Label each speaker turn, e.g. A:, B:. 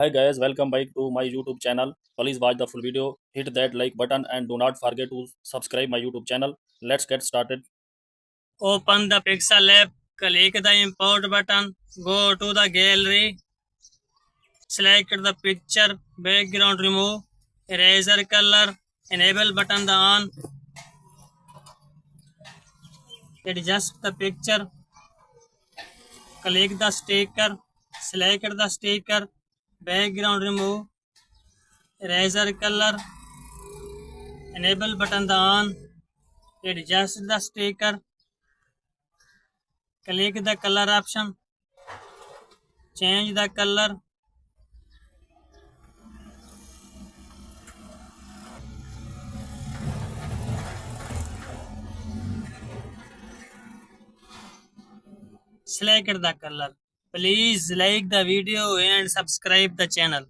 A: Hi guys, welcome back to my YouTube channel. Please watch the full video, hit that like button and do not forget to subscribe my YouTube channel. Let's get started.
B: Open the Pixel app, click the import button, go to the gallery, select the picture, background remove, eraser color, enable button the on, adjust the picture, click the sticker, select the sticker, background remove, eraser color, enable button the on, adjust the sticker, click the color option, change the color, select the color. Please like the video and subscribe the channel.